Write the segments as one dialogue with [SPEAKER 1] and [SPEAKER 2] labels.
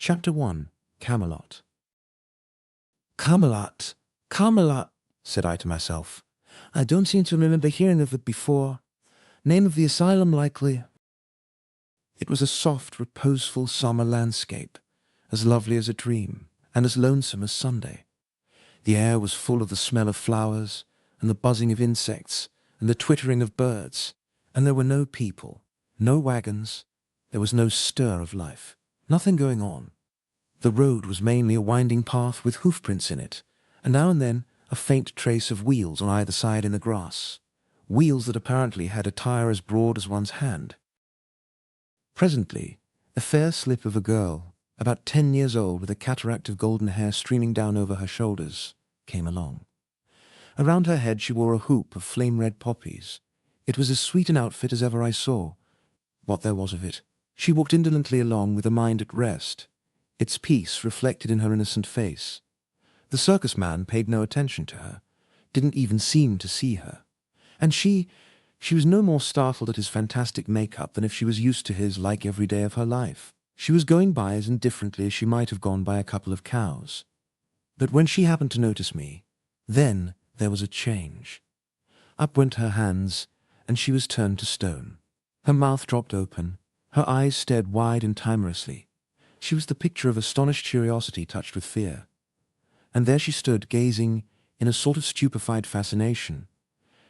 [SPEAKER 1] Chapter 1. Camelot. Camelot, Camelot, said I to myself. I don't seem to remember hearing of it before. Name of the asylum, likely. It was a soft, reposeful summer landscape, as lovely as a dream, and as lonesome as Sunday. The air was full of the smell of flowers, and the buzzing of insects, and the twittering of birds, and there were no people, no wagons, there was no stir of life, nothing going on. The road was mainly a winding path with hoofprints in it, and now and then a faint trace of wheels on either side in the grass, wheels that apparently had a tire as broad as one's hand. Presently, a fair slip of a girl, about 10 years old with a cataract of golden hair streaming down over her shoulders, came along. Around her head she wore a hoop of flame-red poppies. It was as sweet an outfit as ever I saw, what there was of it. She walked indolently along with a mind at rest, its peace reflected in her innocent face. The circus man paid no attention to her, didn't even seem to see her. And she was no more startled at his fantastic makeup than if she was used to his like every day of her life. She was going by as indifferently as she might have gone by a couple of cows. But when she happened to notice me, then there was a change. Up went her hands, and she was turned to stone. Her mouth dropped open, her eyes stared wide and timorously. She was the picture of astonished curiosity touched with fear. And there she stood, gazing in a sort of stupefied fascination,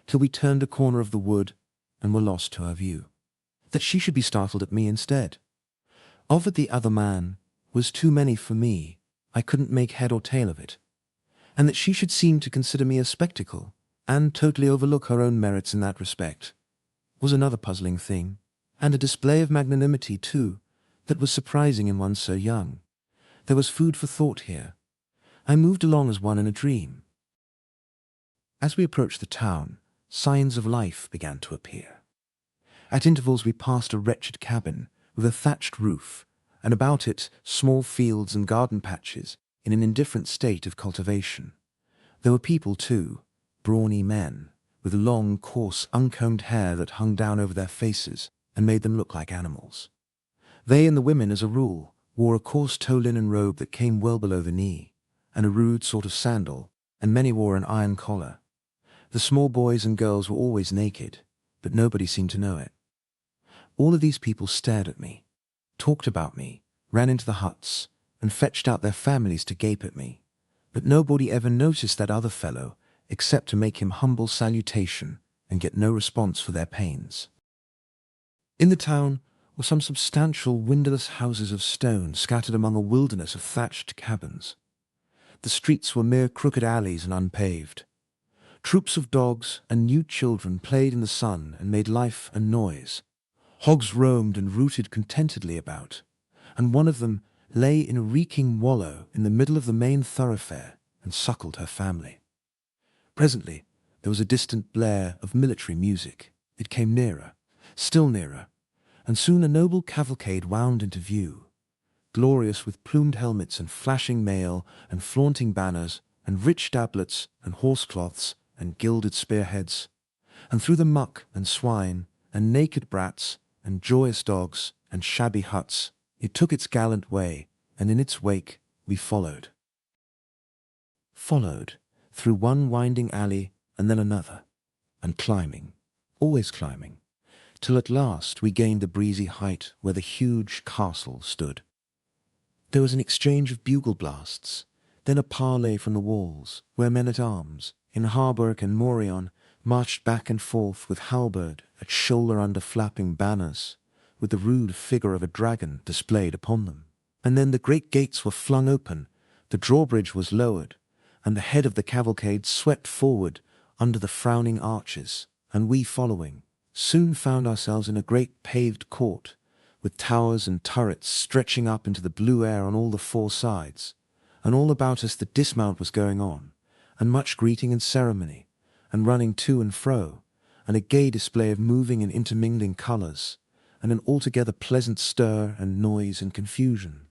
[SPEAKER 1] till we turned a corner of the wood and were lost to our view. That she should be startled at me instead. Of it the other man was too many for me. I couldn't make head or tail of it. And that she should seem to consider me a spectacle, and totally overlook her own merits in that respect, was another puzzling thing, and a display of magnanimity, too, that was surprising in one so young. There was food for thought here. I moved along as one in a dream. As we approached the town, signs of life began to appear. At intervals we passed a wretched cabin with a thatched roof, and about it small fields and garden patches in an indifferent state of cultivation. There were people, too, brawny men, with long, coarse, uncombed hair that hung down over their faces and made them look like animals. They and the women, as a rule, wore a coarse tow linen robe that came well below the knee, and a rude sort of sandal, and many wore an iron collar. The small boys and girls were always naked, but nobody seemed to know it. All of these people stared at me, talked about me, ran into the huts, and fetched out their families to gape at me, but nobody ever noticed that other fellow except to make him humble salutation and get no response for their pains. In the town were some substantial windowless houses of stone scattered among a wilderness of thatched cabins. The streets were mere crooked alleys and unpaved. Troops of dogs and nude children played in the sun and made life and noise. Hogs roamed and rooted contentedly about, and one of them lay in a reeking wallow in the middle of the main thoroughfare and suckled her family. Presently there was a distant blare of military music. It came nearer, still nearer, and soon a noble cavalcade wound into view, glorious with plumed helmets and flashing mail and flaunting banners and rich doublets and horsecloths and gilded spearheads, and through the muck and swine and naked brats and joyous dogs and shabby huts it took its gallant way, and in its wake we followed. Followed through one winding alley and then another, and climbing, always climbing, till at last we gained the breezy height where the huge castle stood. There was an exchange of bugle blasts, then a parley from the walls, where men-at-arms, in hauberk and morion, marched back and forth with halberd at shoulder under flapping banners, with the rude figure of a dragon displayed upon them. And then the great gates were flung open, the drawbridge was lowered, and the head of the cavalcade swept forward under the frowning arches, and we following, soon found ourselves in a great paved court, with towers and turrets stretching up into the blue air on all the four sides, and all about us the dismount was going on, and much greeting and ceremony, and running to and fro, and a gay display of moving and intermingling colours, and an altogether pleasant stir and noise and confusion.